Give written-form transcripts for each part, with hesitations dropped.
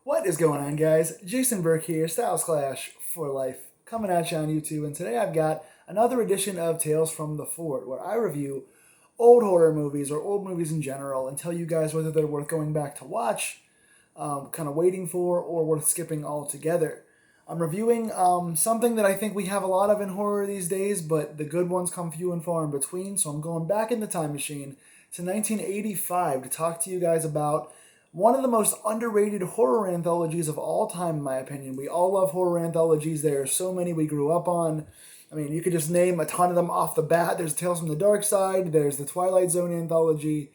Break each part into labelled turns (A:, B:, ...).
A: What is going on, guys? Jason Burke here, Styles Clash for Life, coming at you on YouTube, and today I've got another edition of Tales from the Fort, where I review old horror movies or old movies in general and tell you guys whether they're worth going back to watch, kind of waiting for, or worth skipping altogether. I'm reviewing something that I think we have a lot of in horror these days, but the good ones come few and far in between, so I'm going back in the time machine to 1985 to talk to you guys about one of the most underrated horror anthologies of all time, in my opinion. We all love horror anthologies. There are so many we grew up on. I mean, you could just name a ton of them off the bat. There's Tales from the Dark Side. There's the Twilight Zone anthology.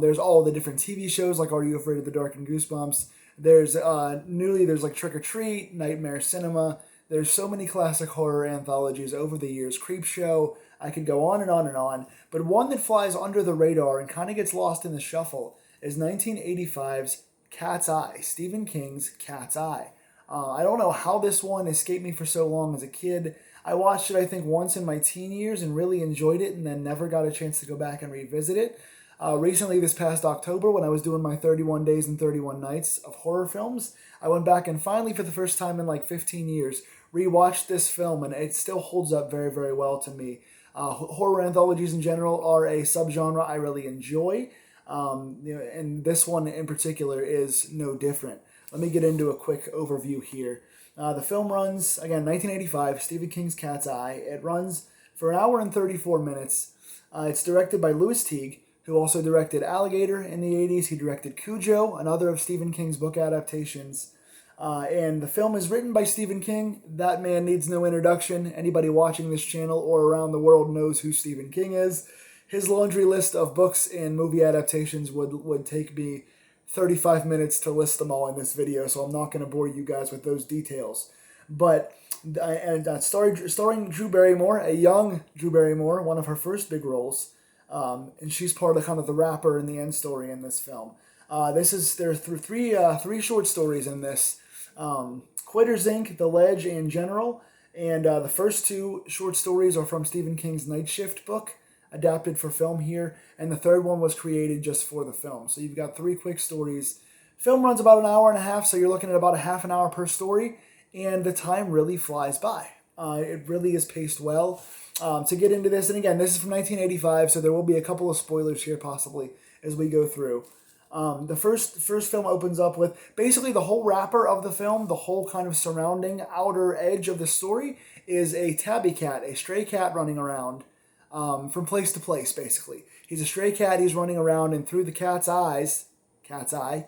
A: There's all the different TV shows like Are You Afraid of the Dark and Goosebumps. There's like Trick or Treat, Nightmare Cinema. There's so many classic horror anthologies over the years. Creepshow. I could go on and on and on. But one that flies under the radar and kind of gets lost in the shuffle is 1985's Cat's Eye, Stephen King's Cat's Eye. I don't know how this one escaped me for so long as a kid. I watched it, I think, once in my teen years and really enjoyed it and then never got a chance to go back and revisit it. Recently, this past October, when I was doing my 31 Days and 31 Nights of horror films, I went back and finally, for the first time in like 15 years, rewatched this film, and it still holds up very, very well to me. Horror anthologies in general are a subgenre I really enjoy. And this one in particular is no different. Let me get into a quick overview here. The film runs, again, 1985, Stephen King's Cat's Eye. It runs for an hour and 34 minutes. It's directed by Louis Teague, who also directed Alligator in the 80s. He directed Cujo, another of Stephen King's book adaptations. And the film is written by Stephen King. That man needs no introduction. Anybody watching this channel or around the world knows who Stephen King is. His laundry list of books and movie adaptations would take me 35 minutes to list them all in this video, so I'm not going to bore you guys with those details. But starring Drew Barrymore, a young Drew Barrymore, one of her first big roles, and she's part of kind of the rapper in the end story in this film. There's three short stories in this: Quitters Inc., The Ledge, and General. And the first two short stories are from Stephen King's Night Shift book, adapted for film here, and the third one was created just for the film. So you've got three quick stories. Film runs about an hour and a half, so you're looking at about a half an hour per story, and the time really flies by. It really is paced well. To get into this, and again, this is from 1985, so there will be a couple of spoilers here possibly as we go through. The first film opens up with basically the whole wrapper of the film, the whole kind of surrounding outer edge of the story is a tabby cat, a stray cat running around from place to place, basically. He's a stray cat, he's running around, and through the cat's eye,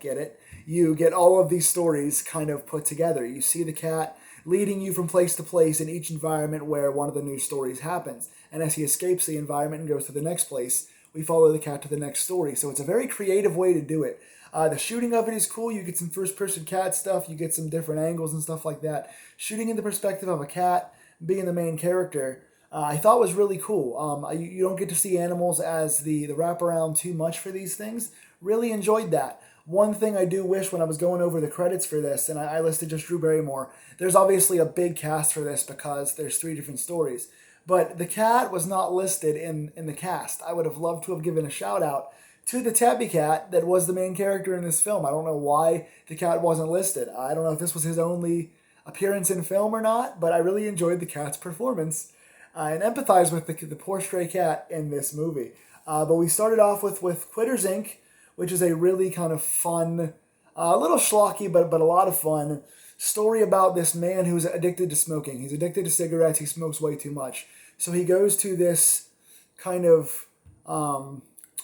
A: get it? You get all of these stories kind of put together. You see the cat leading you from place to place in each environment where one of the news stories happens. And as he escapes the environment and goes to the next place, we follow the cat to the next story. So it's a very creative way to do it. The shooting of it is cool. You get some first-person cat stuff. You get some different angles and stuff like that. Shooting in the perspective of a cat being the main character, I thought was really cool. You don't get to see animals as the wraparound too much for these things. Really enjoyed that. One thing I do wish when I was going over the credits for this, and I listed just Drew Barrymore, there's obviously a big cast for this because there's three different stories. But the cat was not listed in the cast. I would have loved to have given a shout out to the tabby cat that was the main character in this film. I don't know why the cat wasn't listed. I don't know if this was his only appearance in film or not, but I really enjoyed the cat's performance and empathize with the poor stray cat in this movie. But we started off with Quitters Inc., which is a really kind of fun, a little schlocky, but a lot of fun story about this man who's addicted to smoking. He's addicted to cigarettes. He smokes way too much. So he goes to this kind of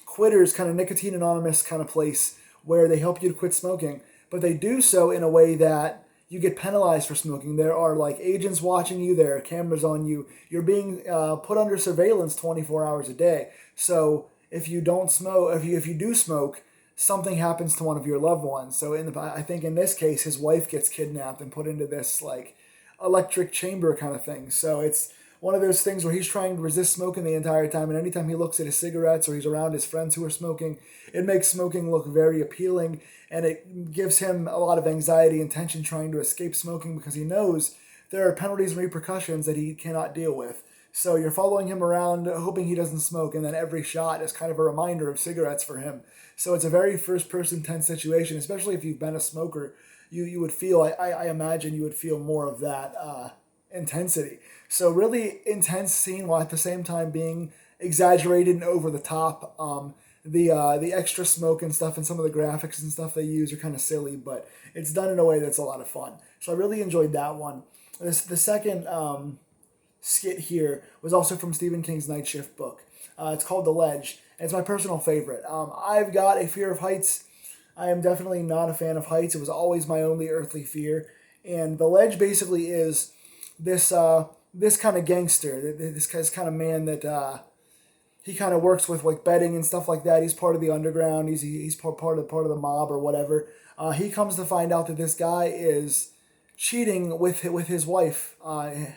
A: quitters, kind of nicotine anonymous kind of place where they help you to quit smoking. But they do so in a way that you get penalized for smoking. There are like agents watching you. There are cameras on you. You're being put under surveillance 24 hours a day. So if you don't smoke, if you do smoke, something happens to one of your loved ones. So I think in this case, his wife gets kidnapped and put into this like electric chamber kind of thing. So it's one of those things where he's trying to resist smoking the entire time, and anytime he looks at his cigarettes or he's around his friends who are smoking, it makes smoking look very appealing, and it gives him a lot of anxiety and tension trying to escape smoking because he knows there are penalties and repercussions that he cannot deal with. So you're following him around, hoping he doesn't smoke, and then every shot is kind of a reminder of cigarettes for him. So it's a very first-person tense situation, especially if you've been a smoker. You would feel, I imagine you would feel more of that intensity. So really intense scene while at the same time being exaggerated and over the top. The extra smoke and stuff and some of the graphics and stuff they use are kind of silly, but it's done in a way that's a lot of fun. So I really enjoyed that one. The second skit here was also from Stephen King's Night Shift book. It's called The Ledge, and it's my personal favorite. I've got a fear of heights. I am definitely not a fan of heights. It was always my only earthly fear. And The Ledge basically is this kind of gangster, this kind of man that he kind of works with like betting and stuff like that. He's part of the underground. He's part of the mob or whatever. He comes to find out that this guy is cheating with his wife,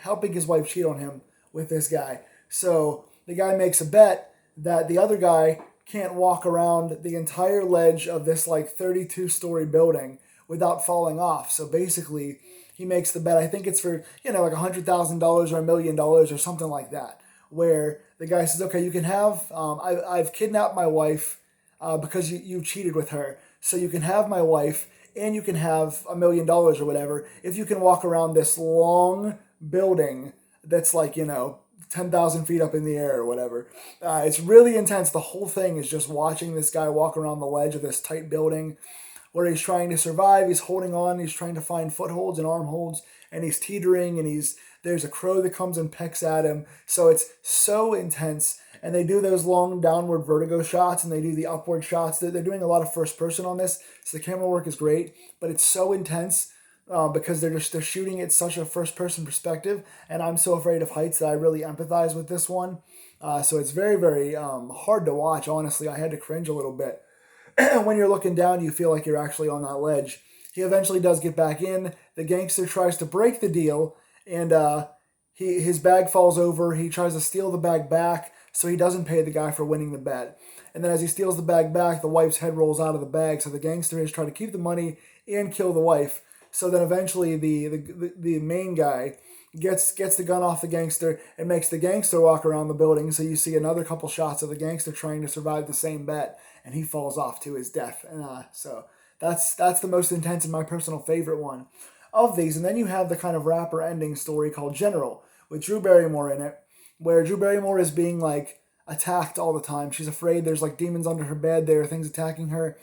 A: helping his wife cheat on him with this guy. So the guy makes a bet that the other guy can't walk around the entire ledge of this like 32-story building without falling off. So basically, he makes the bet. I think it's for like $100,000 or $1 million or something like that. Where the guy says, "Okay, you can have. I've kidnapped my wife because you cheated with her. So you can have my wife." And you can have $1 million or whatever if you can walk around this long building that's like 10,000 feet up in the air or whatever. It's really intense. The whole thing is just watching this guy walk around the ledge of this tight building where he's trying to survive. He's holding on. He's trying to find footholds and armholds, and he's teetering. And there's a crow that comes and pecks at him. So it's so intense. And they do those long downward vertigo shots, and they do the upward shots. They're doing a lot of first person on this, so the camera work is great. But it's so intense because they're shooting it such a first person perspective, and I'm so afraid of heights that I really empathize with this one. So it's very very hard to watch. Honestly, I had to cringe a little bit. When you're looking down, you feel like you're actually on that ledge. He eventually does get back in. The gangster tries to break the deal, and his bag falls over. He tries to steal the bag back, so he doesn't pay the guy for winning the bet. And then as he steals the bag back, the wife's head rolls out of the bag, so the gangster is trying to keep the money and kill the wife. So then eventually the main guy gets the gun off the gangster and makes the gangster walk around the building, so you see another couple shots of the gangster trying to survive the same bet, and he falls off to his death. And so that's the most intense and my personal favorite one of these. And then you have the kind of rapper ending story called General, with Drew Barrymore in it, where Drew Barrymore is being like attacked all the time. She's afraid there's like demons under her bed. There are things attacking her.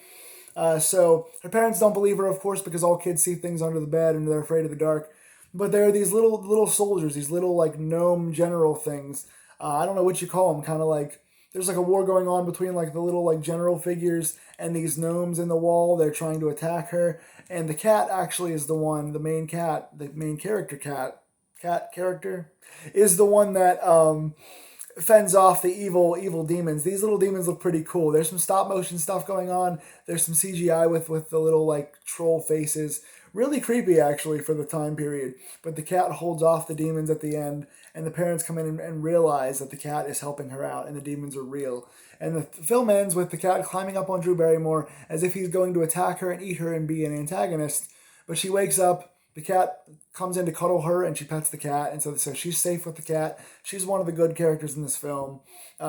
A: So her parents don't believe her, of course, because all kids see things under the bed and they're afraid of the dark. But there are these little soldiers, these little like gnome general things. I don't know what you call them. Kind of like there's like a war going on between like the little like general figures and these gnomes in the wall. They're trying to attack her, and the cat actually is the one. The main cat, the main character cat character, is the one that fends off the evil demons. These little demons look pretty cool. There's some stop motion stuff going on. There's some CGI with the little like troll faces. Really creepy actually for the time period. But the cat holds off the demons at the end, and the parents come in and realize that the cat is helping her out and the demons are real. And the film ends with the cat climbing up on Drew Barrymore as if he's going to attack her and eat her and be an antagonist. But she wakes up. The cat comes in to cuddle her, and she pets the cat, and so she's safe with the cat. She's one of the good characters in this film,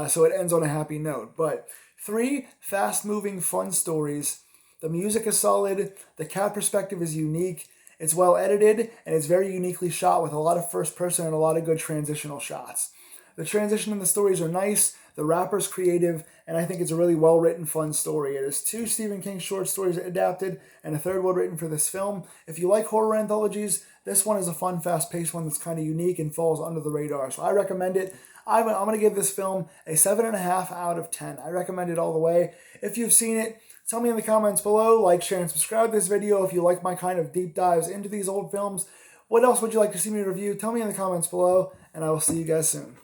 A: so it ends on a happy note. But 3 fast-moving, fun stories. The music is solid. The cat perspective is unique. It's well edited, and it's very uniquely shot with a lot of first person and a lot of good transitional shots. The transition in the stories are nice. The rapper's creative, and I think it's a really well-written, fun story. It is 2 Stephen King short stories adapted, and a 3rd one written for this film. If you like horror anthologies, this one is a fun, fast-paced one that's kind of unique and falls under the radar. So I recommend it. I'm going to give this film a 7.5 out of 10. I recommend it all the way. If you've seen it, tell me in the comments below. Like, share, and subscribe to this video if you like my kind of deep dives into these old films. What else would you like to see me review? Tell me in the comments below, and I will see you guys soon.